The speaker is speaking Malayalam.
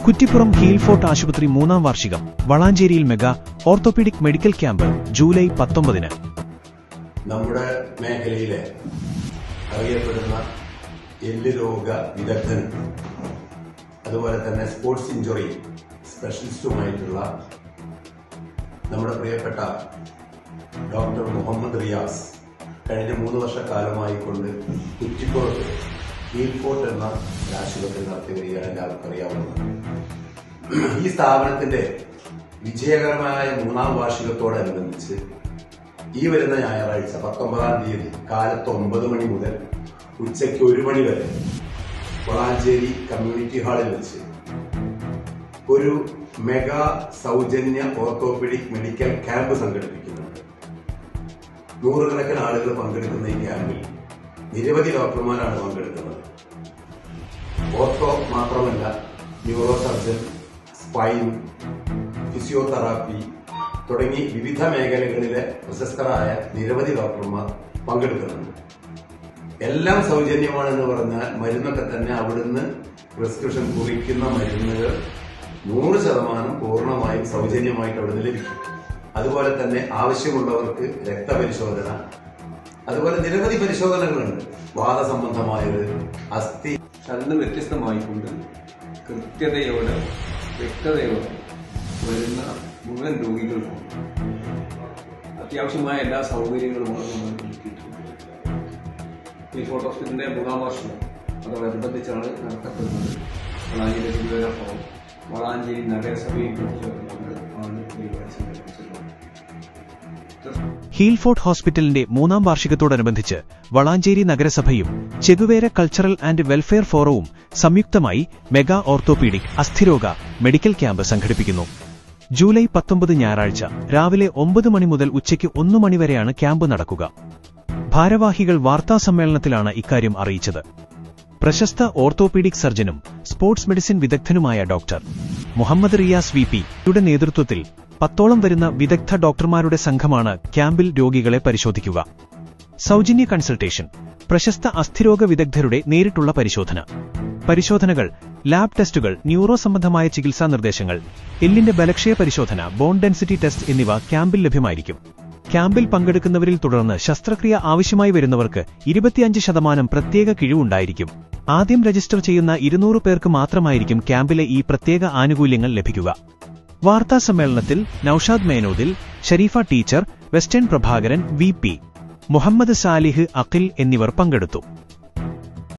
കുറ്റിപ്പുറം ഹീൽഫോർട്ട് ആശുപത്രി 3ാം വാർഷികം വളാഞ്ചേരിയിൽ mega orthopedic medical camp July 19-ന്. നമ്മുടെ മേഖലയിലെ അറിയപ്പെടുന്ന എല്ല് രോഗ വിദഗ്ധനും അതുപോലെ തന്നെ സ്പോർട്സ് ഇഞ്ചുറി സ്പെഷ്യലിസ്റ്റുമായിട്ടുള്ള നമ്മുടെ പ്രിയപ്പെട്ട ഡോക്ടർ മുഹമ്മദ് റിയാസ് കഴിഞ്ഞ 3 വർഷക്കാലമായിക്കൊണ്ട് കുറ്റിപ്പുറത്ത് ഹീൽഫോർട്ട് എന്ന ആശുപത്രി നടത്തി വരികയാണ് എല്ലാവർക്കും അറിയാവുന്നത്. ഈ സ്ഥാപനത്തിന്റെ വിജയകരമായ 3ാം വാർഷികത്തോടനുബന്ധിച്ച് ഈ വരുന്ന ഞായറാഴ്ച 19-ാം തീയതി കാലത്ത് 9 മണി മുതൽ ഉച്ചയ്ക്ക് 1 മണി വരെ വളാഞ്ചേരി കമ്മ്യൂണിറ്റി ഹാളിൽ വെച്ച് ഒരു മെഗാ സൗജന്യ ഓർത്തോപീഡിക് മെഡിക്കൽ ക്യാമ്പ് സംഘടിപ്പിക്കുന്നുണ്ട്. 100 കണക്കിന് ആളുകൾ പങ്കെടുക്കുന്ന ഈ ക്യാമ്പിൽ നിരവധി ഡോക്ടർമാരാണ് പങ്കെടുക്കുന്നത്. ഓർത്തോ മാത്രമല്ല, ന്യൂറോ സർജൻ, സ്പൈൻ, ഫിസിയോതെറാപ്പി തുടങ്ങി വിവിധ മേഖലകളിലെ പ്രശസ്തരായ നിരവധി ഡോക്ടർമാർ പങ്കെടുക്കുന്നുണ്ട്. എല്ലാം സൗജന്യമാണെന്ന് പറഞ്ഞാൽ മരുന്നൊക്കെ തന്നെ അവിടുന്ന് പ്രിസ്ക്രിപ്ഷൻ കുറിക്കുന്ന മരുന്നുകൾ 100% പൂർണ്ണമായും സൗജന്യമായിട്ട് അവിടുന്ന് ലഭിക്കും. അതുപോലെ തന്നെ ആവശ്യമുള്ളവർക്ക് രക്തപരിശോധന, അതുപോലെ നിരവധി പരിശോധനകളുണ്ട്. വാദസംബന്ധമായത്, അസ്ഥി. അതിന് വ്യത്യസ്തമായിക്കൊണ്ട് കൃത്യതയോടെ വ്യക്തതയോടെ വരുന്ന മുഴുവൻ രോഗികൾക്കും അത്യാവശ്യമായ എല്ലാ സൗകര്യങ്ങളുമാണ് നമ്മൾ ഒരുക്കിയിട്ടുണ്ട്. ഈ ഫോർട്ട് ഹോസ്പിറ്റലിന്റെ 3ാം വാർഷികം അതോടനുബന്ധിച്ചാണ് നടത്തപ്പെടുന്നത്. വളാഞ്ചേരി ഗുരുവായൂർ ഫോറം വളാഞ്ചേരി നഗരസഭയും ചേർന്നുകൊണ്ട് ആണ് പരിപാടി സംഘടിപ്പിച്ചിട്ടുള്ളത്. ഹീൽഫോർട്ട് ഹോസ്പിറ്റലിന്റെ 3ാം വാർഷികത്തോടനുബന്ധിച്ച് വളാഞ്ചേരി നഗരസഭയും ചെഗുവേര കൾച്ചറൽ ആൻഡ് വെൽഫെയർ ഫോറവും സംയുക്തമായി മെഗാ ഓർത്തോപീഡിക് അസ്ഥിരോഗ മെഡിക്കൽ ക്യാമ്പ് സംഘടിപ്പിക്കുന്നു. ജൂലൈ 19 ഞായറാഴ്ച രാവിലെ 9 മണി മുതൽ ഉച്ചയ്ക്ക് 1 മണി വരെയാണ് ക്യാമ്പ് നടക്കുക. ഭാരവാഹികൾ വാർത്താസമ്മേളനത്തിലാണ് ഇക്കാര്യം അറിയിച്ചത്. പ്രശസ്ത ഓർത്തോപീഡിക് സർജനും സ്പോർട്സ് മെഡിസിൻ വിദഗ്ധനുമായ ഡോക്ടർ മുഹമ്മദ് റിയാസ് VP യുടെ നേതൃത്വത്തിൽ 10ഓളം വരുന്ന വിദഗ്ധ ഡോക്ടർമാരുടെ സംഘമാണ് ക്യാമ്പിൽ രോഗികളെ പരിശോധിക്കുക. സൗജന്യ കൺസൾട്ടേഷൻ, പ്രശസ്ത അസ്ഥിരോഗ വിദഗ്ധരുടെ നേരിട്ടുള്ള പരിശോധനകൾ, ലാബ് ടെസ്റ്റുകൾ, ന്യൂറോ സംബന്ധമായ ചികിത്സാ നിർദ്ദേശങ്ങൾ, എല്ലിന്റെ ബലക്ഷയ പരിശോധന, ബോൺ ഡെൻസിറ്റി ടെസ്റ്റ് എന്നിവ ക്യാമ്പിൽ ലഭ്യമായിരിക്കും. ക്യാമ്പിൽ പങ്കെടുക്കുന്നവരിൽ തുടർന്ന് ശസ്ത്രക്രിയ ആവശ്യമായി വരുന്നവർക്ക് 25% പ്രത്യേക കിഴിവുണ്ടായിരിക്കും. ആദ്യം രജിസ്റ്റർ ചെയ്യുന്ന 200 പേർക്ക് മാത്രമായിരിക്കും ക്യാമ്പിലെ ഈ പ്രത്യേക ആനുകൂല്യങ്ങൾ ലഭിക്കുക. വാർത്താസമ്മേളനത്തിൽ നൌഷാദ് മേനോദിൽ, Sharifa teacher, western Prabhakaran VP, Muhammad Salih Akhil എന്നിവർ പങ്കെടുത്തു.